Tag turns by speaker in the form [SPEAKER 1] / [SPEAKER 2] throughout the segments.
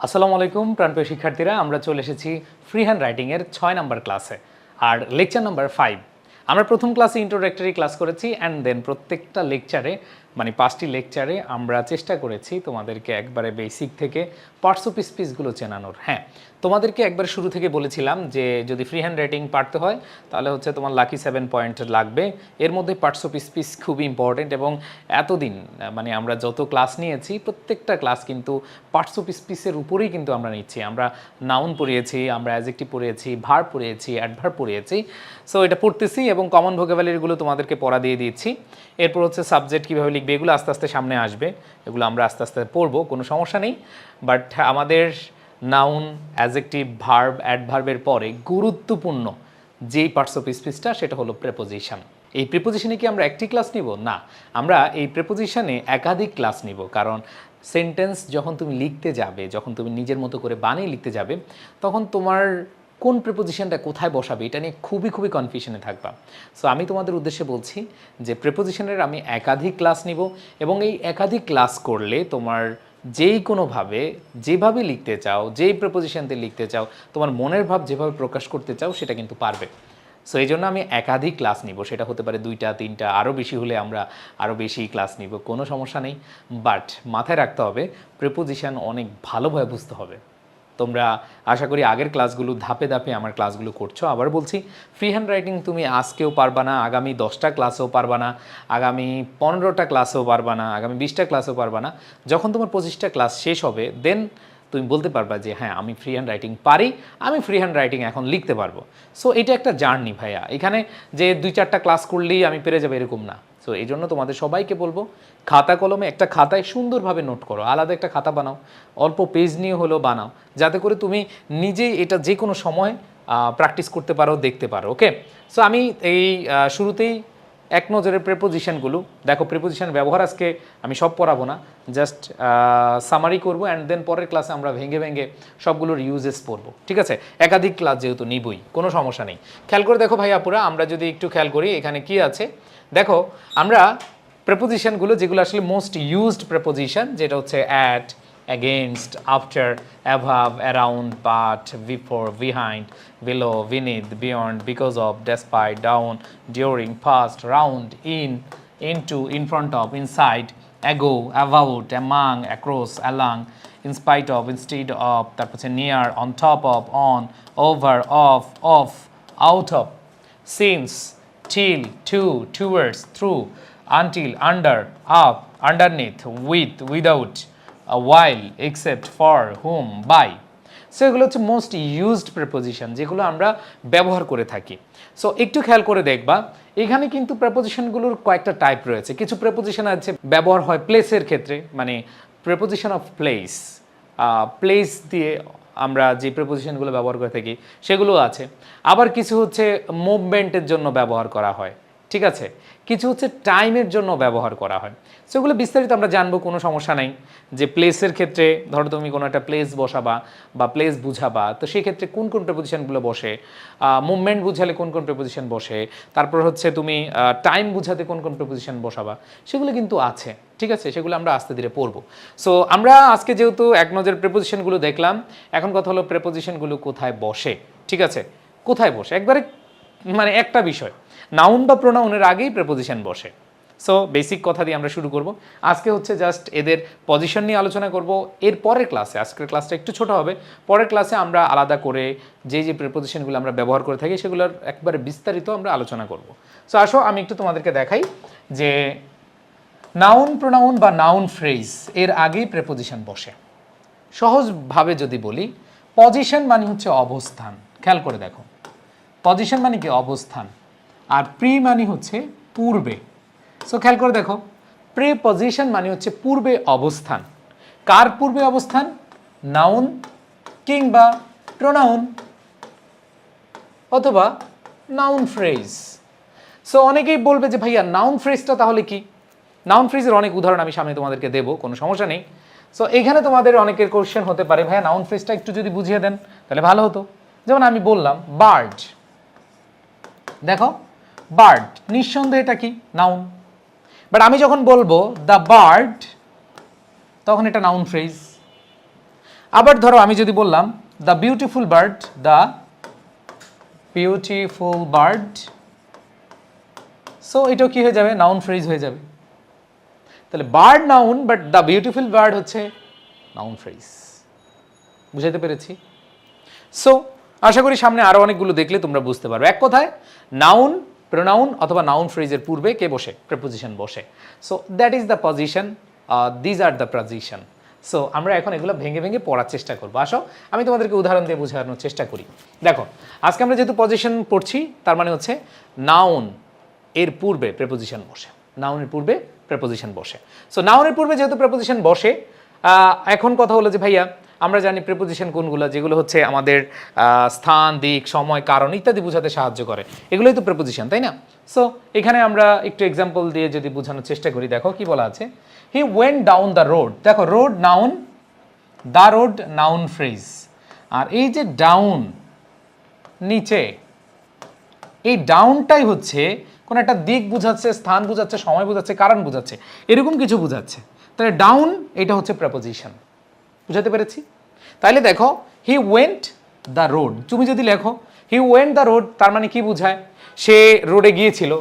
[SPEAKER 1] আসসালামু আলাইকুম প্রাণপ্রিয় শিক্ষার্থীরা, আমরা চলে এসেছি ফ্রি হ্যান্ড রাইটিংয়ের 6 নাম্বার ক্লাসে আর লেকচার নাম্বার 5। আমরা প্রথম ক্লাসে ইন্ট্রোডাক্টরি ক্লাস করেছি অ্যান্ড দেন প্রত্যেকটা লেকচারে মানে 5টি লেকচারে আমরা চেষ্টা করেছি তোমাদেরকে একবারে বেসিক থেকে পার্টস অফ স্পিচগুলো চেনানোর। হ্যাঁ, তোমাদেরকে একবার শুরু থেকে বলেছিলাম যে যদি ফ্রি হ্যান্ড রাইটিং পারতে হয় তাহলে হচ্ছে তোমার লাকি 7 পয়েন্ট লাগবে। এর মধ্যে পার্টস অফ স্পিচ খুবই ইম্পর্টেন্ট এবং এতদিন মানে আমরা যত ক্লাস নিয়েছি প্রত্যেকটা ক্লাস কিন্তু পার্টস অফ স্পিচের উপরেই কিন্তু আমরা নিচ্ছি। আমরা নাউন পড়িয়েছি, আমরা অ্যাডজেক্টিভ পড়িয়েছি, ভার্ব পড়িয়েছি, অ্যাডভার্ব পড়িয়েছি। সো এটা পড়তেছি এবং কমন ভোকাবুলারিগুলো তোমাদেরকে পড়া দিয়ে দিচ্ছি। এরপর হচ্ছে সাবজেক্ট কীভাবে লিখবে এগুলো আস্তে আস্তে সামনে আসবে, এগুলো আমরা আস্তে আস্তে পড়বো, কোনো সমস্যা নেই। বাট আমাদের নাউন, অ্যাডজেক্টিভ, ভার্ব, অ্যাডভার্বের পরে গুরুত্বপূর্ণ যেই পার্টস অফ স্পিচটা সেটা হলো প্রেপোজিশন। এই প্রিপোজিশনে কি আমরা একটি ক্লাস নিব? না, আমরা এই প্রিপোজিশনে একাধিক ক্লাস নিব। কারণ সেন্টেন্স যখন তুমি লিখতে যাবে, যখন তুমি নিজের মতো করে বানিয়ে লিখতে যাবে, তখন তোমার কোন প্রিপোজিশনটা কোথায় বসাবে এটা নিয়ে খুবই কনফিউশনে থাকবা। সো আমি তোমাদের উদ্দেশ্যে বলছি যে প্রিপোজিশনের আমি একাধিক ক্লাস নিব এবং এই একাধিক ক্লাস করলে তোমার যেই কোনোভাবে যেভাবে লিখতে চাও, যেই প্রিপোজিশনতে লিখতে চাও, তোমার মনের ভাব যেভাবে প্রকাশ করতে চাও সেটা কিন্তু পারবে। সো এই জন্য আমি একাধিক ক্লাস নিব, সেটা হতে পারে 2টা 3টা, আরও বেশি হলে আমরা আরও বেশি ক্লাস নিব, কোনো সমস্যা নেই। বাট মাথায় রাখতে হবে প্রিপোজিশন অনেক ভালোভাবে বুঝতে হবে। তোমরা আশা করি আগের ক্লাসগুলো ধাপে ধাপে আমার ক্লাসগুলো করছো। আবার বলছি, ফ্রি হ্যান্ড রাইটিং তুমি আজকেও পারবা না, আগামী 10টা ক্লাসেও পারবা না, আগামী 15টা ক্লাসেও পারবা না, আগামী 20টা ক্লাসেও পারবা না। যখন তোমার 25টা ক্লাস শেষ হবে দেন তুমি বলতে পারবা যে হ্যাঁ আমি ফ্রি হ্যান্ড রাইটিং পারি, আমি ফ্রি হ্যান্ড রাইটিং এখন লিখতে পারবো। সো এটা একটা জার্নি ভাইয়া, এখানে যে 2-4টা ক্লাস করলেই আমি পেরে যাবো এরকম না। সো এই জন্য তোমাদের সবাইকে বলবো খাতা কলমে একটা খাতায় সুন্দরভাবে নোট করো, আলাদা একটা খাতা বানাও, অল্প পেজ নিয়ে হলেও বানাও, যাতে করে তুমি নিজেই এটা যে কোনো সময় প্র্যাকটিস করতে পারো, দেখতে পারো। ওকে, সো আমি এই শুরুতেই এক নজরের প্রেপোজিশনগুলো দেখো। প্রেপোজিশন ব্যবহার আজকে আমি সব পড়াবো না, জাস্ট সামারি করবো অ্যান্ড দেন পরের ক্লাসে আমরা ভেঙে ভেঙে সবগুলোর ইউজেস পড়বো। ঠিক আছে, একাধিক ক্লাস যেহেতু নিবই, কোনো সমস্যা নেই। খেয়াল করে দেখো ভাই আপুরা, আমরা যদি একটু খেয়াল করি এখানে কি আছে দেখো। আমরা প্রেপোজিশনগুলো যেগুলো আসলে মোস্ট ইউজড প্রেপোজিশন, যেটা হচ্ছে at, against, after, above, around, but, before, behind, below, beneath, beyond, because of, despite, down, during, past, round, in, into, in front of, inside, ago, about, among, across, along, in spite of, instead of, তারপর হচ্ছে near, on top of, on, over, off, out of, since, till, to, towards, through, until, under, up, underneath, with, without, while, except, for, whom, by. So এগুলো হচ্ছে most used preposition যেগুলো আমরা ব্যবহার করে থাকি। So একটু খেয়াল করে দেখবা এখানে কিন্তু প্রেপোজিশনগুলোর কয়েকটা টাইপ রয়েছে। কিছু প্রেপোজিশন আছে ব্যবহার হয় প্লেসের ক্ষেত্রে, মানে প্রেপোজিশন অফ প্লেস, প্লেস দিয়ে আমরা যে প্রেপোজিশনগুলো ব্যবহার করে থাকি সেগুলো আছে। আবার কিছু হচ্ছে মুভমেন্টের জন্য ব্যবহার করা হয়, ঠিক আছে, কিছু হচ্ছে টাইমের জন্য ব্যবহার করা হয়। সেগুলো বিস্তারিত আমরা জানবো, কোনো সমস্যা নাই। যে প্লেসের ক্ষেত্রে ধরো তুমি কোনো একটা প্লেস বসাবা বা প্লেস বুঝাবা, তো সেই ক্ষেত্রে কোন কোন প্রেপোজিশনগুলো বসে, মুভমেন্ট বুঝালে কোন কোন প্রেপোজিশন বসে, তারপর হচ্ছে তুমি টাইম বুঝাতে কোন কোন প্রেপোজিশন বসাবা, সেগুলো কিন্তু আছে। ঠিক আছে, সেগুলো আমরা আস্তে ধীরে পড়বো। সো আমরা আজকে যেহেতু এক নজর প্রেপোজিশনগুলো দেখলাম, এখন কথা হলো প্রেপোজিশনগুলো কোথায় বসে। ঠিক আছে, কোথায় বসে একবারে মানে একটা বিষয়, নাউন বা প্রোনাউনের আগেই প্রেপোজিশন বসে। সো বেসিক কথা দিয়ে আমরা শুরু করব। আজকে হচ্ছে জাস্ট এদের পজিশন নিয়ে আলোচনা করব। এর পরের ক্লাসে, আজকের ক্লাসটা একটু ছোট হবে, পরের ক্লাসে আমরা আলাদা করে যে যে প্রেপোজিশনগুলো আমরা ব্যবহার করে থাকি সেগুলোর একবারে বিস্তারিত আমরা আলোচনা করব। সো আসো আমি একটু তোমাদেরকে দেখাই যে নাউন প্রোনাউন বা নাউন ফ্রেজ এর আগেই প্রেপোজিশন বসে। সহজভাবে যদি বলি, পজিশন মানে হচ্ছে অবস্থান। খেয়াল করে দেখো, পজিশন মানে কি অবস্থান, আর প্রি মানে হচ্ছে পূর্বে। সো খেয়াল করে দেখো, প্রিপজিশন মানে হচ্ছে পূর্বে অবস্থান। কার পূর্বে অবস্থান? নাউন কিংবা প্রোনাউন অথবা নাউন ফ্রেজ। সো অনেকেই বলবে যে ভাইয়া নাউন ফ্রেজটা তাহলে কি? নাউন ফ্রেজের অনেক উদাহরণ আমি সামনে তোমাদেরকে দেবো, কোনো সমস্যা নেই। সো এখানে তোমাদের অনেকের কোশ্চেন হতে পারে ভাইয়া নাউন ফ্রেজটা একটু যদি বুঝিয়ে দেন তাহলে ভালো হতো। যেমন আমি বললাম বার্ড, দেখো বার্ড নিঃসন্দেহে এটা কি? নাউন। বাট আমি যখন বলবো দ্য বার্ড, তখন এটা নাউন ফ্রেজ। আবার ধরো আমি যদি বললাম the beautiful bird, the beautiful bird, so এটাও কি হয়ে যাবে, নাউন ফ্রেজ হয়ে যাবে। তাহলে bird noun, but the beautiful bird হচ্ছে নাউন ফ্রেজ। বুঝাতে পেরেছি? সো আশা করি সামনে আরো অনেকগুলো দেখলে তোমরা বুঝতে পারবে। এক কথায় নাউন, প্রোনাউন অথবা নাউন ফ্রেজের পূর্বে কে বসে, প্রিপোজিশন বসে। So that is the position, these are the position. So আমরা এখন এগুলো ভেঙে ভেঙে পড়ার চেষ্টা করবো। আসো আমি তোমাদেরকে উদাহরণ দিয়ে বোঝানোর চেষ্টা করি। দেখো আজকে আমরা যেহেতু পজিশন পড়ছি, তার মানে হচ্ছে নাউন এর পূর্বে প্রিপোজিশন বসে, নাউনের পূর্বে প্রিপোজিশন বসে। সো নাউনের পূর্বে যেহেতু প্রিপোজিশন বসে, এখন কথা হলো যে ভাইয়া আমরা জানি প্রিপোজিশন কোনগুলো, যেগুলো হচ্ছে আমাদের স্থান, দিক, সময়, কারণ ইত্যাদি বোঝাতে সাহায্য করে, এগুলোই তো প্রিপোজিশন, তাই না? সো এখানে আমরা একটু এক্সাম্পল দিয়ে যদি বোঝানোর চেষ্টা করি, দেখো কি বলা আছে, he went down the road. দেখো road noun, the road noun phrase, আর এই যে ডাউন নিচে, এই ডাউনটাই হচ্ছে কোন একটা দিক বুঝাচ্ছে, স্থান বুঝাচ্ছে, সময় বুঝাচ্ছে, কারণ বুঝাচ্ছে, এরকম কিছু বুঝাচ্ছে। তাহলে ডাউন এটা হচ্ছে প্রিপোজিশন। বুঝাতে পেরেছি? তাইলে দেখো হি ওয়েন্ট দ্য রোড, তুমি যদি লেখো হি ওয়েন্ট দ্য রোড, তার মানে কি বোঝায়, সে রোডে গিয়েছিল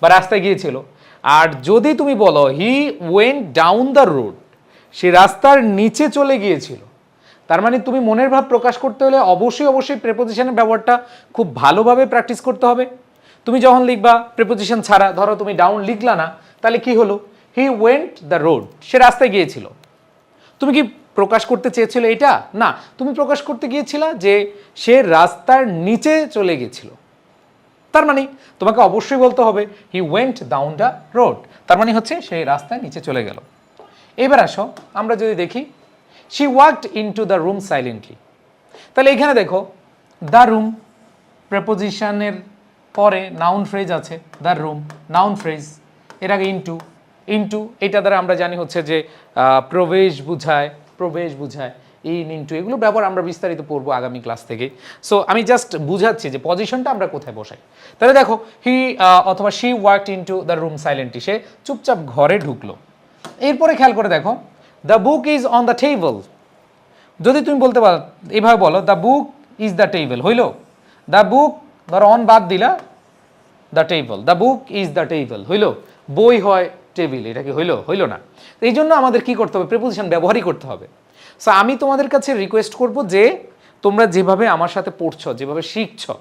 [SPEAKER 1] বা রাস্তায় গিয়েছিল। আর যদি তুমি বলো he went down the road, সে রাস্তার নিচে চলে গিয়েছিল, তার মানে তুমি মনের ভাব প্রকাশ করতে হলে অবশ্যই অবশ্যই প্রিপোজিশনের ব্যবহারটা খুব ভালোভাবে প্র্যাকটিস করতে হবে। তুমি যখন লিখবা প্রিপোজিশন ছাড়া, ধরো তুমি ডাউন লিখলা না, তাহলে কি হলো, হি ওয়েন্ট দ্য রোড, সে রাস্তায় গিয়েছিল। তুমি কি প্রকাশ করতে চেয়েছিলে এটা? না, তুমি প্রকাশ করতে গিয়েছিলা যে সে রাস্তার নিচে চলে গিয়েছিল। তার মানে তোমাকে অবশ্যই বলতে হবে হি ওয়েন্ট ডাউন দ্য রোড, তার মানে হচ্ছে সে রাস্তার নিচে চলে গেল। এবার আসো আমরা যদি দেখি she walked into the room silently. তাহলে এখানে দেখো দ্য রুম প্রেপোজিশনের পরে নাউন ফ্রেজ আছে, দ্য রুম নাউন ফ্রেজ, এর আগে ইনটু, ইনটু এটা দ্বারা আমরা জানি হচ্ছে যে প্রবেশ বুঝায়, প্রবেশ বুঝায়, ইন, ইনটু এগুলো ব্যবহার আমরা বিস্তারিত পড়বো আগামী ক্লাস থেকে। সো আমি জাস্ট বুঝাচ্ছি যে পজিশনটা আমরা কোথায় বসাই। তাহলে দেখো হি অথবা she walked into the room silently, সে চুপচাপ ঘরে ঢুকলো। এরপরে খেয়াল করে দেখো the book is on the table. যদি তুমি বলতে পারো এইভাবে বলো the book is the table, হইলো? দ্য বুক ধরো অন বাদ দিলা, the table, the book is the table, হইলো? বই হয় টেবিল, এটা কি হইলো? হইলো না। এই জন্য আমাদের কি করতে হবে, প্রিপোজিশন ব্যবহারই করতে হবে। সো আমি তোমাদের কাছে রিকোয়েস্ট করব যে তোমরা যেভাবে আমার সাথে পড়ছো, যেভাবে শিখছো,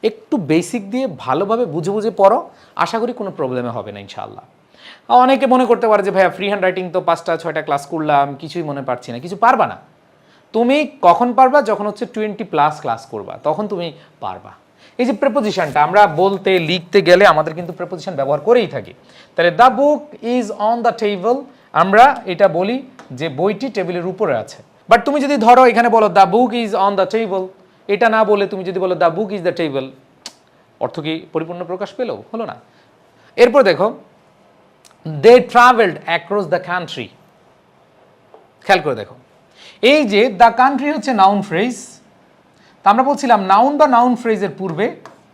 [SPEAKER 1] একটু বেসিক দিয়ে ভালোভাবে বুঝে বুঝে পড়ো, আশা করি কোনো প্রবলেমে হবে না ইনশাআল্লাহ। অনেকে মনে করতে পারে যে ভাইয়া ফ্রি হ্যান্ড রাইটিং তো 5টা 6টা ক্লাস করলাম, কিছুই মনে পারছি না। কিছু পারবা না। তুমি কখন পারবা, যখন হচ্ছে 20+ ক্লাস করবা, তখন তুমি পারবা। এই যে প্রেপোজিশনটা আমরা বলতে লিখতে গেলে আমাদের কিন্তু প্রেপোজিশন ব্যবহার করেই থাকি। তাহলে the book is on the table, আমরা এটা বলি যে বইটি টেবিলের উপরে আছে। বাট তুমি যদি ধরো এখানে বলো the book is on the table, এটা না বলে তুমি যদি বলো the book is the table, অর্থ কি পরিপূর্ণ প্রকাশ পেলো? হলো না। এরপর দেখো দে ট্রাভেলড অ্যাক্রস দ্য কান্ট্রি। খেয়াল করে দেখো এই যে দ্য কান্ট্রি হচ্ছে নাউন ফ্রেজ, তা আমরা বলছিলাম নাউন বা নাউন ফ্রেজের পূর্বে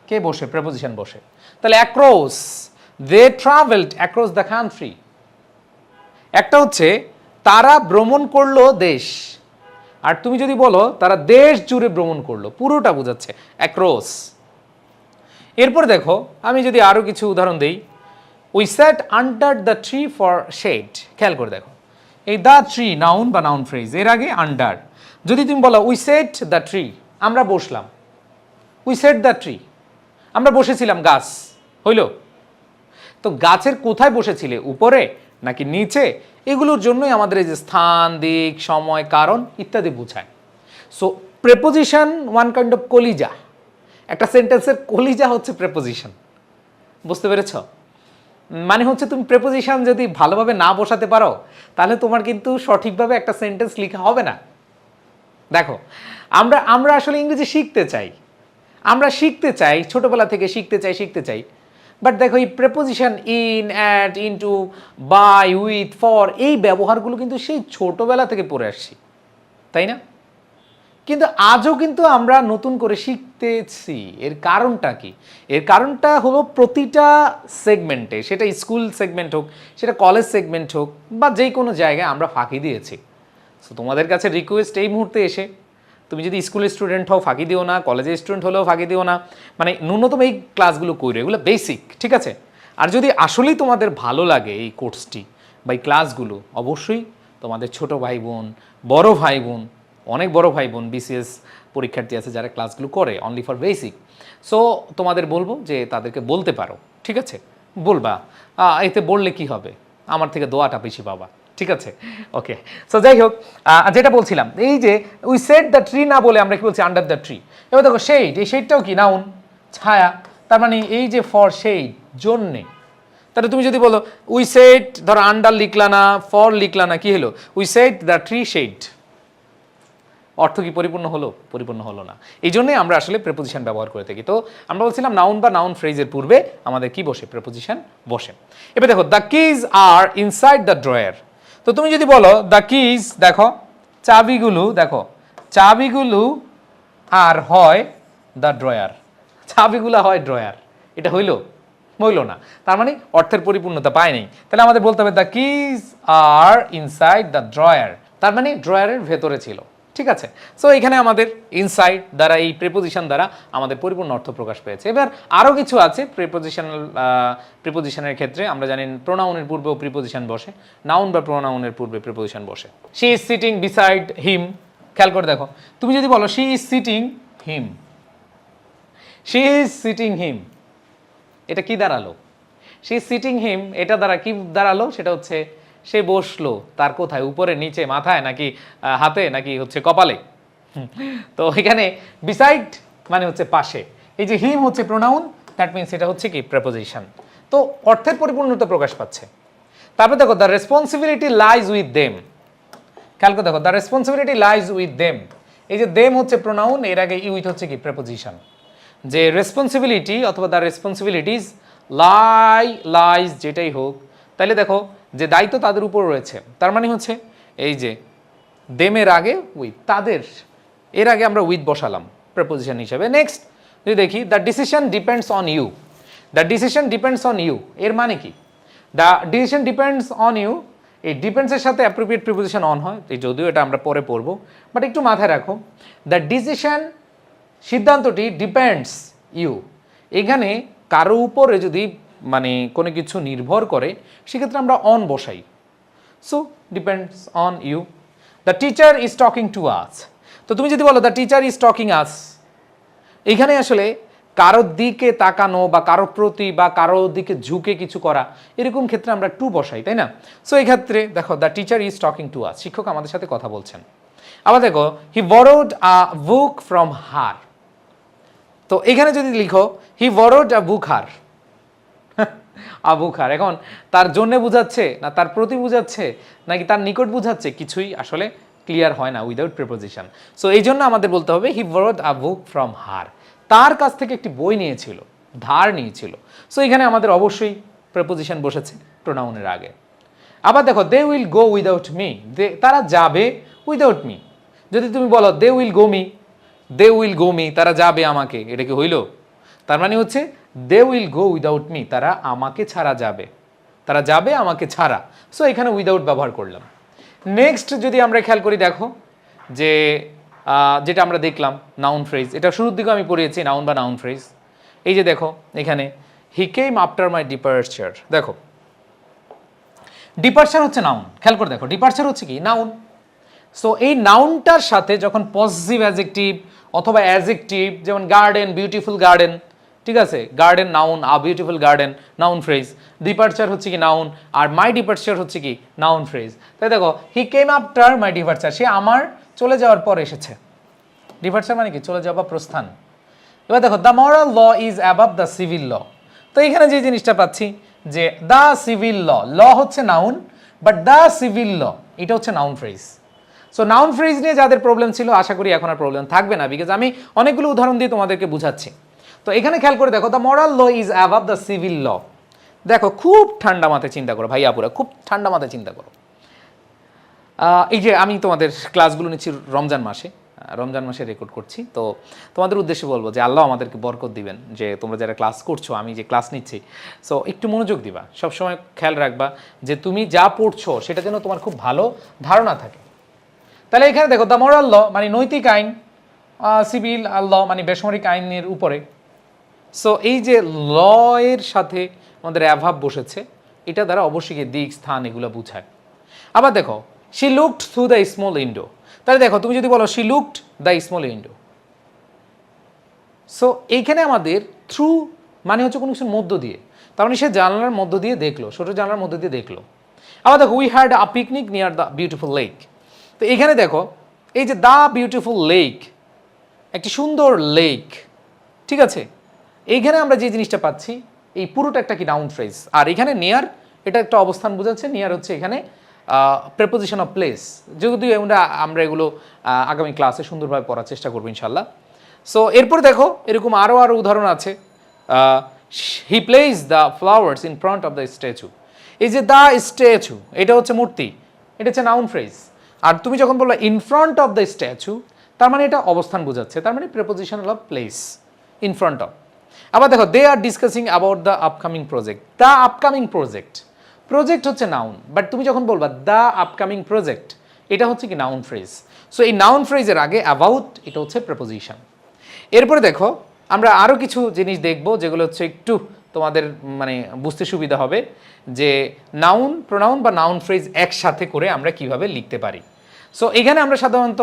[SPEAKER 1] কে বসে, প্রেপোজিশন বসে। তাহলে across, they travelled across the country, একটা হচ্ছে তারা ভ্রমণ করলো দেশ, আর তুমি যদি বলো তারা দেশ জুড়ে ভ্রমণ করলো, পুরোটা বোঝাচ্ছে অ্যাক্রস। এরপর দেখো আমি যদি আরো কিছু উদাহরণ দেই, we sat under the tree for shade. খেয়াল করে দেখো এই দ্য ট্রি নাউন বা নাউন ফ্রেজ, এর আগে আন্ডার। যদি তুমি বলো উই সেট দ্য ট্রি, আমরা বসলাম, উই সেট দ্য ট্রি, আমরা বসেছিলাম গাছ, হইল? তো গাছের কোথায় বসেছিলে, উপরে নাকি নিচে, এগুলোর জন্যই আমাদের এই যে স্থান, দিক, সময়, কারণ ইত্যাদি বোঝায়। So preposition one kind of কলিজা, একটা সেন্টেন্সের কলিজা হচ্ছে প্রেপোজিশন। বুঝতে পেরেছ? মানে হচ্ছে তুমি প্রেপোজিশন যদি ভালোভাবে না বসাতে পারো, তাহলে তোমার কিন্তু সঠিকভাবে একটা সেন্টেন্স লেখা হবে না। দেখো আমরা আসলে ইংরেজি শিখতে চাই, আমরা শিখতে চাই, ছোটবেলা থেকে শিখতে চাই। বাট দেখো এই preposition in, at, into, by, with, for, এই ব্যবহারগুলো কিন্তু সেই ছোটবেলা থেকে পড়ে আসছি, তাই না? কিন্তু আজও কিন্তু আমরা নতুন করে শিখতেছি। এর কারণটা কি? এর কারণটা হলো প্রতিটা সেগমেন্টে, সেটা স্কুল সেগমেন্ট হোক, সেটা কলেজ সেগমেন্ট হোক, বা যে কোনো জায়গায় আমরা ফাঁকি দিয়েছি। সো তোমাদের কাছে রিকোয়েস্ট এই মুহূর্তে এসে, তুমি যদি স্কুলের স্টুডেন্ট হও ফাঁকি দিও না, কলেজের স্টুডেন্ট হলেও ফাঁকি দিও না, মানে ন্যূনতম এই ক্লাসগুলো করো, এগুলো বেসিক, ঠিক আছে? আর যদি আসলেই তোমাদের ভালো লাগে এই কোর্সটি বা এই ক্লাসগুলো, অবশ্যই তোমাদের ছোট ভাই বোন, বড় ভাই বোন, অনেক বড় ভাই বোন বিসিএস পরীক্ষার্থী আছে যারা ক্লাসগুলো করে অনলি ফর বেসিক, সো তোমাদের বলবো যে তাদেরকে বলতে পারো, ঠিক আছে? বলবা, এতে বললে কি হবে, আমার থেকে দোয়াটা বেশি পাবা, ঠিক আছে? ওকে, সো যাই হোক, যেটা বলছিলাম, এই যে উই সেড দ্য ট্রি না বলে আমরা কি বলছি, আন্ডার দ্য ট্রি। এবার দেখো শেড, এই শেডটাও কি নাউন, ছায়া, তার মানে এই যে ফর শেড, জন্যে, তাহলে তুমি যদি বলো উই সেড, ধরো আন্ডার লিখলা না, ফর লিখলা না, কি হলো, we said the tree shade, অর্থ কি পরিপূর্ণ হলো? পরিপূর্ণ হলো না। এই জন্যই আমরা আসলে প্রেপোজিশন ব্যবহার করে থাকি। তো আমরা বলছিলাম নাউন বা নাউন ফ্রেজের পূর্বে আমাদের কি বসে, প্রেপোজিশন বসে। এবার দেখো the keys are inside the drawer. তো তুমি যদি বলো দ্য কিজ, দেখো চাবিগুলো, দেখো চাবিগুলো আর হয় দ্য ড্রয়ার, চাবিগুলো হয় ড্রয়ার, এটা হইল? হইল না। তার মানে অর্থের পরিপূর্ণতা পায় নাই। তাহলে আমাদের বলতে হবে the keys are inside the drawer, তার মানে ড্রয়ারের ভেতরে ছিল, ঠিক আছে? সো এখানে আমাদের ইনসাইড দ্বারা, এই প্রিপোজিশন দ্বারা আমাদের পরিপূর্ণ অর্থ প্রকাশ পেয়েছে। এবার আরও কিছু আছে প্রিপোজিশনের ক্ষেত্রে। আমরা জানি প্রোনাউনের পূর্বেও প্রিপোজিশন বসে, নাউন বা প্রোনাউনের পূর্বে প্রিপোজিশন বসে। She is sitting beside him, খেয়াল করে দেখো, তুমি যদি বলো she is sitting him, she is sitting him, এটা কি দাঁড়ালো? শি ইজ সিটিং হিম, এটা দ্বারা কি দাঁড়ালো? সেটা হচ্ছে সে বসলো, তার কোথায়, উপরে, নিচে, মাথায়, নাকি হাতে, নাকি হচ্ছে কপালে? তো এখানে বিসাইড মানে হচ্ছে পাশে, এই যে হিম হচ্ছে প্রোনাউন, দ্যাট মিনস এটা হচ্ছে কি, প্রেপোজিশন। তো অর্থের পরিপূর্ণতা প্রকাশ পাচ্ছে। তারপরে দেখো the responsibility lies with them, খেয়াল করে দেখো the responsibility lies with them, এই যে দেম হচ্ছে প্রোনাউন, এর আগে উইথ হচ্ছে কি, প্রেপোজিশন। যে রেসপন্সিবিলিটি অথবা দ্য রেসপন্সিবিলিটিস লাইজ যেটাই হোক, তাহলে দেখো যে দায়িত্ব তাদের উপর রয়েছে, তার মানে হচ্ছে এই যে দেমের আগে উইথ, তাদের, এর আগে আমরা উইথ বসালাম প্রেপোজিশন হিসেবে। নেক্সট যদি দেখি the decision depends on you, the decision depends on you, এর মানে কি? The decision depends on you, এই ডিপেন্ডসের সাথে অ্যাপ্রোপ্রিয়েট প্রিপোজিশন অন হয়, এই যদিও এটা আমরা পরে পড়বো, বাট একটু মাথায় রাখো দ্য ডিসিশন, সিদ্ধান্তটি ডিপেন্ডস ইউ, এখানে কারো উপরে যদি মানে কোনো কিছু নির্ভর করে সেক্ষেত্রে আমরা অন বসাই, so depends on you. The teacher is talking to us, তো তুমি যদি বলো the teacher is talking us, এখানে আসলে কারোর দিকে তাকানো বা কারোর প্রতি বা কারোর দিকে ঝুঁকে কিছু করা, এরকম ক্ষেত্রে আমরা টু বসাই, তাই না? সো এই ক্ষেত্রে দেখো the teacher is talking to আস, শিক্ষক আমাদের সাথে কথা বলছেন। আবার দেখো হি borrowed a book from her, তো এখানে যদি লিখো হি বরোড আ বুক হার, আবুখার, এখন তার জন্য বুঝাচ্ছে না তার প্রতি বুঝাচ্ছে নাকি তার নিকট বুঝাচ্ছে, কিছুই আসলে ক্লিয়ার হয় না উইদাউট প্রিপোজিশন। সো এই জন্য আমাদের বলতে হবে হি borrowed a book from her, তার কাছ থেকে একটি বই নিয়েছিল, ধার নিয়েছিল। সো এখানে আমাদের অবশ্যই প্রিপোজিশন বসেছে প্রোনাউনের আগে। আবার দেখো they will go without me, তারা যাবে উইদাউট মি, যদি তুমি বলো they will go me, they will go me, তারা যাবে আমাকে, এটা কি হইল? তার মানে হচ্ছে they will go without me, তারা আমাকে ছাড়া যাবে, তারা যাবে আমাকে ছাড়া। সো এখানে উইদাউট ব্যবহার করলাম। নেক্সট যদি আমরা খেয়াল করি, দেখো যে যেটা আমরা দেখলাম নাউন ফ্রেজ, এটা শুরুর দিকে আমি পড়িয়েছি নাউন বা নাউন ফ্রেজ। এই যে দেখো এখানে হি কেম আফটার মাই ডিপার্চার, দেখো ডিপার্চার হচ্ছে নাউন, খেয়াল করে দেখো ডিপার্চার হচ্ছে কি, নাউন। সো এই নাউনটার সাথে যখন পজিটিভ অ্যাডজেক্টিভ অথবা অ্যাডজেক্টিভ, যেমন গার্ডেন, বিউটিফুল গার্ডেন, ঠিক আছে, garden noun, a beautiful garden noun phrase, departure হচ্ছে কি নাউন, আর মাই ডিপার্চার হচ্ছে কি নাউন ফ্রেজ। তাই দেখো হি কেম আফটার মাই ডিপার্চার, সে আমার চলে যাওয়ার পর এসেছে। ডিপার্চার মানে কি, চলে যাওয়া বা প্রস্থান। এবার দেখো the moral law is above the civil law, তো এখানে যে জিনিসটা পাচ্ছি যে দ্য সিভিল ল, ল হচ্ছে noun, but the civil law এটা হচ্ছে noun phrase. So noun phrase নিয়ে যাদের প্রবলেম ছিল, আশা করি এখন আর প্রবলেম থাকবে না, বিকজ আমি অনেকগুলো উদাহরণ দিয়ে তোমাদেরকে বুঝাচ্ছি। তো এখানে খেয়াল করে দেখো the moral law is above the civil law, দেখো খুব ঠান্ডা মাথায় চিন্তা করো ভাইয়াপুরা, খুব ঠান্ডা মাথায় চিন্তা করো। এই যে আমি তোমাদের ক্লাসগুলো নিচ্ছি রমজান মাসে, রমজান মাসে রেকর্ড করছি, তো তোমাদের উদ্দেশ্যে বলবো যে আল্লাহ আমাদেরকে বরকত দিবেন, যে তোমরা যারা ক্লাস করছো, আমি যে ক্লাস নিচ্ছি, সো একটু মনোযোগ দিবা, সবসময় খেয়াল রাখবা যে তুমি যা পড়ছো সেটা যেন তোমার খুব ভালো ধারণা থাকে। তাহলে এখানে দেখো দ্য মোরাল ল মানে নৈতিক আইন, সিভিল ল মানে বেসামরিক আইনের উপরে। সো এই যে ল এর সাথে আমাদের অ্যাভাব বসেছে, এটা দ্বারা অবশ্যই দিক স্থান এগুলো বুঝায়। আবার দেখো she looked through the small window, তাহলে দেখো তুমি যদি বলো she looked the small window, so এইখানে আমাদের থ্রু মানে হচ্ছে কোনো কিছুর মধ্য দিয়ে, তার মানে সে জানলার মধ্য দিয়ে দেখলো, ছোটো জানলার মধ্য দিয়ে দেখলো। আবার দেখো we had a picnic near the beautiful lake, তো এখানে দেখো এই যে দ্য বিউটিফুল লেক, একটি সুন্দর লেক, ঠিক আছে। এইখানে আমরা যে জিনিসটা পাচ্ছি এই পুরোটা একটা কি নাউন ফ্রেজ, আর এখানে নিয়ার এটা একটা অবস্থান বোঝাচ্ছে, নিয়ার হচ্ছে এখানে প্রেপোজিশন অফ প্লেস, যেহেতু আমরা এগুলো আগামী ক্লাসে সুন্দরভাবে পড়ার চেষ্টা করবো ইনশাল্লাহ। সো এরপর দেখো এরকম আরও উদাহরণ আছে, he plays the flowers in front of the statue, এই যে দ্য স্ট্যাচু এটা হচ্ছে মূর্তি, এটা হচ্ছে নাউন ফ্রেজ। আর তুমি যখন বললো in front of the statue, তার মানে এটা অবস্থান বোঝাচ্ছে, তার মানে preposition of place, in front of. আবার দেখো they are discussing about the upcoming project, the upcoming project, project হচ্ছে নাউন, বাট তুমি যখন বলবা দ্য আপকামিং প্রজেক্ট, এটা হচ্ছে কি নাউন ফ্রেজ। সো এই নাউন ফ্রেজের আগে অ্যাবাউট এটা হচ্ছে প্রেপোজিশন। এরপরে দেখো আমরা আরও কিছু জিনিস দেখব যেগুলো হচ্ছে একটু তোমাদের মানে বুঝতে সুবিধা হবে, যে নাউন প্রোনাউন বা নাউন ফ্রেজ একসাথে করে আমরা কিভাবে লিখতে পারি। সো এখানে আমরা সাধারণত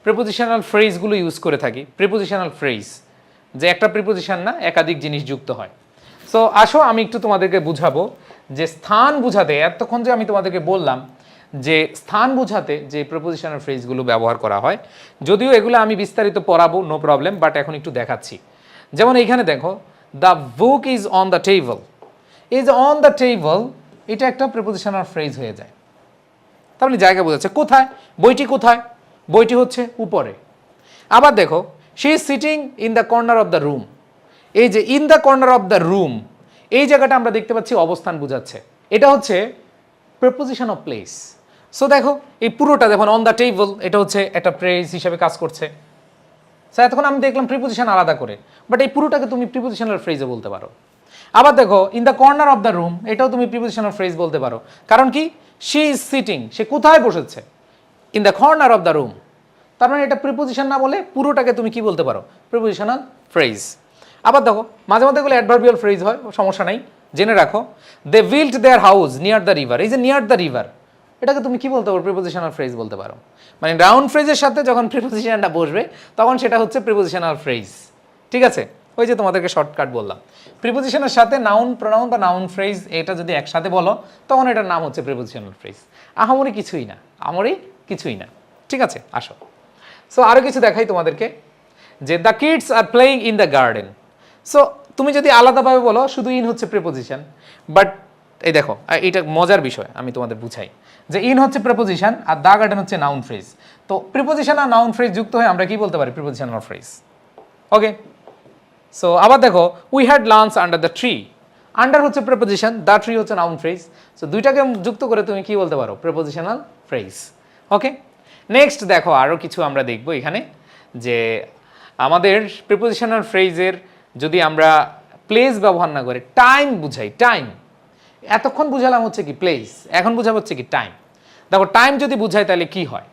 [SPEAKER 1] প্রিপোজিশনাল ফ্রেজগুলো ইউজ করে থাকি, প্রিপোজিশনাল ফ্রেজ যে একটা প্রিপোজিশন না একাধিক জিনিস যুক্ত হয়। সো আসো আমি একটু তোমাদেরকে বুঝাবো যে স্থান বুঝাতে, এতক্ষণ যে আমি তোমাদেরকে বললাম যে স্থান বোঝাতে যে প্রিপোজিশনাল ফ্রেজগুলো ব্যবহার করা হয়, যদিও এগুলো আমি বিস্তারিত পড়াবো নো প্রবলেম, বাট এখন একটু দেখাচ্ছি। যেমন এইখানে দেখো the book is on the table, is on the table, এটা একটা প্রিপোজিশনাল ফ্রেজ হয়ে যায়, তার মানে জায়গা বোঝাচ্ছে কোথায়, বইটি কোথায়, বইটি হচ্ছে উপরে। আবার দেখো she is sitting in the corner of the room, এই যে in the corner of the room এই জায়গাটা আমরা দেখতে পাচ্ছি অবস্থান বোঝাচ্ছে, এটা হচ্ছে প্রিপোজিশন অফ প্লেস। সো দেখো এই পুরোটা দেখুন অন দ্য টেবল এটা হচ্ছে একটা ফ্রেজ হিসেবে কাজ করছে। স্যার এতক্ষণ আমি দেখলাম প্রিপোজিশন আলাদা করে, বাট এই পুরোটাকে তুমি প্রিপোজিশনাল ফ্রেজও বলতে পারো। আবার দেখো in the corner of the room, এটাও তুমি প্রিপোজিশনাল ফ্রেজ বলতে পারো, কারণ কি শি ইজ সিটিং, সে কোথায় বসেছে, in the corner of the room, তার মানে এটা প্রিপোজিশন না বলে পুরোটাকে তুমি কি বলতে পারো, প্রিপোজিশনাল ফ্রেজ। আবার দেখো মাঝে মাঝে এগুলো অ্যাডভার্বিয়াল ফ্রেজ হয়, সমস্যা নাই, জেনে রাখো। They built their house near the river, এই যে নিয়ার দ্য রিভার এটাকে তুমি কি বলতে পারো, প্রিপোজিশনাল ফ্রেজ বলতে পারো। মানে নাউন ফ্রেজের সাথে যখন প্রিপোজিশনটা বসবে তখন সেটা হচ্ছে প্রিপোজিশনাল ফ্রেজ, ঠিক আছে। ওই যে তোমাদেরকে শর্টকাট বললাম, প্রিপোজিশনের সাথে নাউন প্রোনাউন বা নাউন ফ্রেজ এটা যদি একসাথে বলো তখন এটার নাম হচ্ছে প্রিপোজিশনাল ফ্রেজ। আহামরি কিছুই না, আমরি কিছুই না, ঠিক আছে। আসো সো আরও কিছু দেখাই তোমাদেরকে, যে the kids are playing in the garden. So তুমি যদি আলাদাভাবে বলো শুধু ইন হচ্ছে প্রিপোজিশন, বাট এই দেখো এটা মজার বিষয় আমি তোমাদের বুঝাই, যে ইন হচ্ছে প্রিপোজিশন আর দ্য গার্ডেন হচ্ছে নাউন ফ্রেজ। তো প্রিপোজিশন আর নাউন ফ্রেজ যুক্ত হয়ে আমরা কি বলতে পারি, প্রিপোজিশনাল ফ্রেজ, ওকে। সো আবার দেখো we had lunch under the tree, under হচ্ছে প্রিপোজিশন, দ্য ট্রি হচ্ছে নাউন ফ্রেজ। সো দুইটাকে যুক্ত করে তুমি কি বলতে পারো, প্রিপোজিশনাল ফ্রেজ, ওকে। নেক্সট দেখো আরও কিছু আমরা দেখব এখানে, যে আমাদের প্রিপোজিশনাল ফ্রেজের যদি আমরা প্লেস ব্যবহার না করে টাইম বুঝাই, টাইম এতক্ষণ বুঝালাম হচ্ছে কি প্লেস, এখন বুঝাবো হচ্ছে কি টাইম। দেখো টাইম যদি বুঝাই তাহলে কি হয়,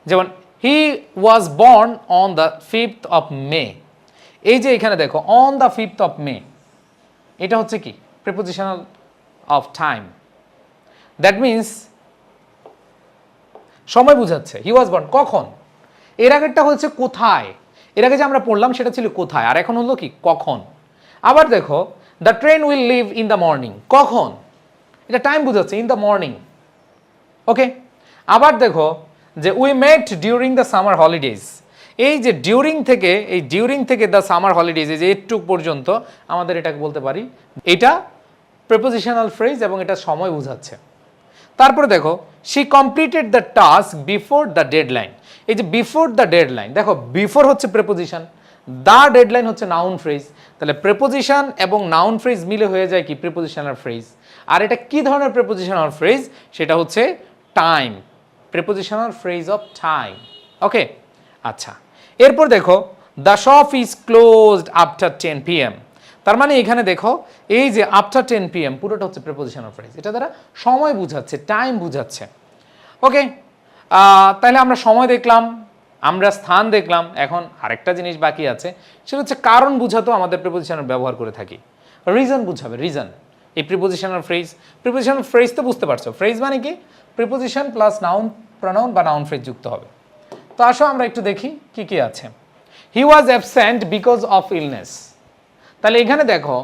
[SPEAKER 1] যেমন he was born on the 5th of May, এই যে এখানে দেখো on the 5th of May এটা হচ্ছে কি prepositional of time, that means সময় বুঝাচ্ছে। হি ওয়াজ বর্ন কখন, এর আগেরটা হচ্ছে কোথায়, এর আগে যে আমরা পড়লাম সেটা ছিল কোথায়, আর এখন হলো কি কখন। আবার দেখো the train will live in the morning, কখন, এটা টাইম বুঝাচ্ছে, ইন দ্য মর্নিং, ওকে। আবার দেখো যে we met during the summer holidays, এই যে ডিউরিং থেকে দ্য সামার হলিডেজ, এই যে একটু পর্যন্ত আমাদের এটাকে বলতে পারি এটা প্রিপোজিশনাল ফ্রেজ এবং এটা সময় বোঝাচ্ছে। তারপরে দেখো she completed the task before the deadline, এই যে বিফোর দ্য ডেডলাইন, দেখো বিফোর হচ্ছে প্রিপোজিশন, দ্য ডেডলাইন হচ্ছে নাউন ফ্রেজ, তাহলে প্রিপোজিশন এবং নাউন ফ্রেজ মিলে হয়ে যায় কি প্রিপোজিশনাল ফ্রেজ। আর এটা কি ধরনের প্রিপোজিশনাল ফ্রেজ, সেটা হচ্ছে time, prepositional phrase of time, okay. আচ্ছা এরপর দেখো the shop is closed after 10 PM, তার মানে এখানে দেখো এই যে আফটার 10 PM পুরোটা হচ্ছে প্রিপোজিশনাল ফ্রেজ, এটা দ্বারা সময় বুঝাচ্ছে, টাইম বুঝাচ্ছে, ওকে। তাহলে আমরা সময় দেখলাম, আমরা স্থান দেখলাম, এখন আরেকটা জিনিস বাকি আছে, সেটা হচ্ছে কারণ বোঝাতেও আমাদের প্রিপোজিশনাল ব্যবহার করে থাকি। রিজন বুঝাবে, রিজন এই প্রিপোজিশনাল ফ্রেজ। প্রিপোজিশনাল ফ্রেজ তো বুঝতে পারছো, ফ্রেজ মানে কি প্রিপোজিশন প্লাস নাউন, প্রনাউন বা নাউন ফ্রেজ যুক্ত হবে। তো আসো আমরা একটু দেখি কি কি আছে। He was absent because of illness. তাহলে এখানে দেখো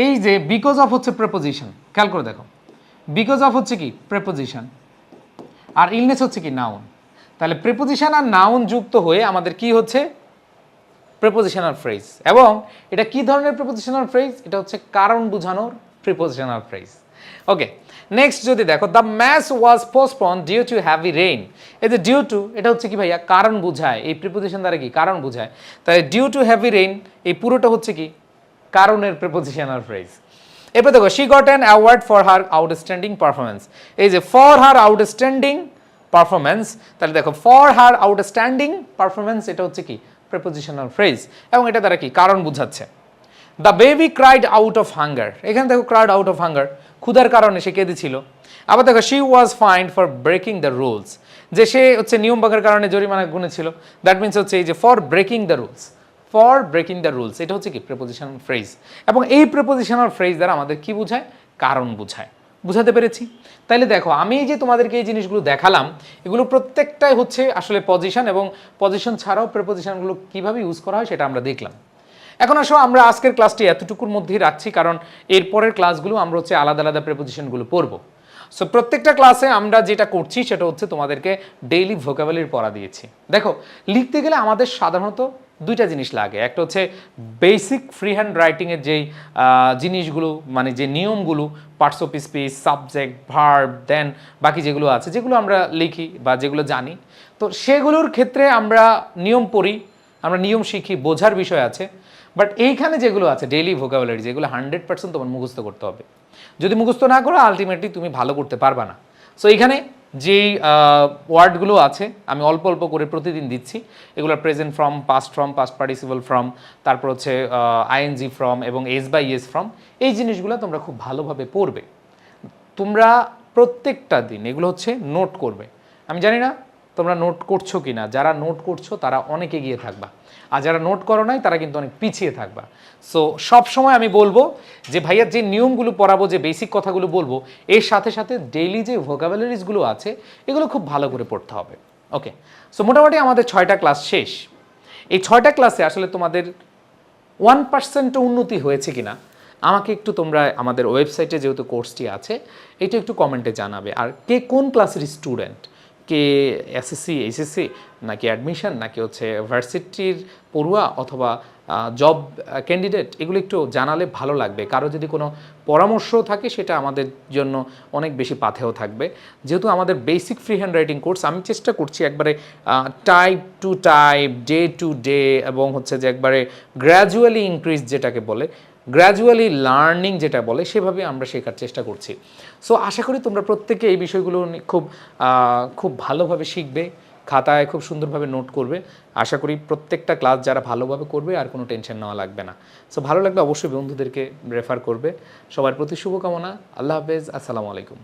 [SPEAKER 1] এই যে বিকজ অফ হচ্ছে প্রিপোজিশন, খেয়াল করে দেখো, বিকজ অফ হচ্ছে কি প্রিপোজিশন, আর ইলনেস হচ্ছে কি নাউন। তাহলে প্রিপোজিশন আর নাউন যুক্ত হয়ে আমাদের কি হচ্ছে প্রিপোজিশনাল ফ্রেজ। এবং এটা কি ধরনের প্রিপোজিশনাল ফ্রেজ? এটা হচ্ছে কারণ বোঝানোর প্রিপোজিশনাল ফ্রেজ। ওকে, নেক্সট যদি দেখো, the match was postpone due to heavy rain. এই যে ডিউ টু, এটা হচ্ছে কি ভাইয়া কারণ বোঝায়, এই প্রিপোজিশন দ্বারা কি কারণ বোঝায়। তাই ডিউ টু হ্যাভি রেইন এই পুরোটা হচ্ছে কি কারণের প্রিপোজিশনাল ফ্রেজ। এরপর দেখো, she got an award for her outstanding performance. এই যে ফর হার আউটস্ট্যান্ডিং পারফরমেন্স, তাহলে দেখো ফর হার আউটস্ট্যান্ডিং পারফরমেন্স এটা হচ্ছে কি প্রিপোজিশনাল ফ্রেজ, এবং এটা দ্বারা কি কারণ বোঝাচ্ছে। The baby cried out of hunger, এখানে দেখো ক্রাইড আউট অফ হাঙ্গার ক্ষুধার কারণে সে কেঁদেছিল। আবার দেখো she was find for breaking the rules, যে সে হচ্ছে নিয়ম ভাঙার কারণে জরিমানা গুনেছিল। দ্যাট মিনস হচ্ছে এই যে for breaking the rules, for breaking the rules এটা হচ্ছে কি প্রিপোজিশনাল ফ্রেজ। এবং এই প্রিপোজিশনাল ফ্রেজ দ্বারা আমাদের কি বোঝায়? কারণ বোঝায়। বুঝাতে পেরেছি? তাইলে দেখো আমি যে তোমাদেরকে এই জিনিসগুলো দেখালাম, এগুলো প্রত্যেকটাই হচ্ছে আসলে পজিশন, এবং পজিশন ছাড়াও প্রিপোজিশনগুলো কীভাবে ইউজ করা হয় সেটা আমরা দেখলাম। এখন আসো আমরা আজকের ক্লাসটি এতটুকুর মধ্যেই রাখছি, কারণ এরপরের ক্লাসগুলো আমরা হচ্ছে আলাদা আলাদা প্রিপোজিশনগুলো পড়বো। সো প্রত্যেকটা ক্লাসে আমরা যেটা করছি সেটা হচ্ছে তোমাদেরকে ডেইলি ভোকাবুলারি পড়া দিয়েছি। দেখো লিখতে গেলে আমাদের সাধারণত দুইটা জিনিস লাগে, একটা হচ্ছে বেসিক ফ্রি হ্যান্ড রাইটিংয়ের যেই জিনিসগুলো, মানে যে নিয়মগুলো, parts of speech, subject, verb, then বাকি যেগুলো আছে, যেগুলো আমরা লিখি বা যেগুলো জানি, তো সেগুলোর ক্ষেত্রে আমরা নিয়ম পড়ি, আমরা নিয়ম শিখি, বোঝার বিষয় আছে। বাট এইখানে যেগুলো আছে ডেইলি ভোকাবুলারি, যেগুলো 100% তোমার মুখস্থ করতে হবে। যদি মুখস্থ না করো আলটিমেটলি তুমি ভালো করতে পারবা না। সো এইখানে যেই ওয়ার্ডগুলো আছে আমি অল্প অল্প করে প্রতিদিন দিচ্ছি, এগুলো present form, past form, past participle form, তারপর হচ্ছে আইএনজি ফর্ম এবং এস বাই এস ফর্ম। এই জিনিসগুলো তোমরা খুব ভালোভাবে পড়বে। তোমরা প্রত্যেকটা দিন এগুলো হচ্ছে নোট করবে। আমি জানি না তোমরা নোট করছো কি না, যারা নোট করছো তারা অনেক এগিয়ে থাকবা, আর যারা নোট করো নাই তারা কিন্তু অনেক পিছিয়ে থাকবা। সো সব সময় আমি বলবো যে ভাইয়া যে নিয়মগুলো পড়াবো, যে বেসিক কথাগুলো বলবো, এর সাথে সাথে ডেইলি যে ভোকাবুলারিজগুলো আছে এগুলো খুব ভালো করে পড়তে হবে। ওকে, সো মোটামুটি আমাদের 6টা ক্লাস শেষ। এই 6টা ক্লাসে আসলে তোমাদের 1% উন্নতি হয়েছে কিনা আমাকে একটু তোমরা আমাদের ওয়েবসাইটে যেহেতু কোর্সটি আছে এটা একটু কমেন্টে জানাবে। আর কে কোন ক্লাসের স্টুডেন্ট, কে এসএসসি, এইচএসসি, নাকি অ্যাডমিশন, নাকি হচ্ছে ভার্সিটির পড়ুয়া অথবা জব ক্যান্ডিডেট, এগুলো একটু জানালে ভালো লাগবে। কারো যদি কোনো পরামর্শ থাকে সেটা আমাদের জন্য অনেক বেশি পাথেয় থাকবে। যেহেতু আমাদের basic free hand writing course, আমি চেষ্টা করছি একবারে type to type, day to day, এবং হচ্ছে যে একবারে গ্র্যাজুয়ালি ইনক্রিজ যেটাকে বলে, গ্র্যাজুয়ালি লার্নিং যেটা বলে, সেভাবে আমরা শেখার চেষ্টা করছি। সো আশা করি তোমরা প্রত্যেকে এই বিষয়গুলো খুব ভালোভাবে শিখবে, খাতায় খুব সুন্দরভাবে নোট করবে। আশা করি প্রত্যেকটা ক্লাস যারা ভালোভাবে করবে আর কোনো টেনশন নেওয়া লাগবে না। সো ভালো লাগলে অবশ্যই বন্ধুদেরকে রেফার করবে। সবার প্রতি শুভকামনা। আল্লাহ হাফেজ, আসসালামু আলাইকুম।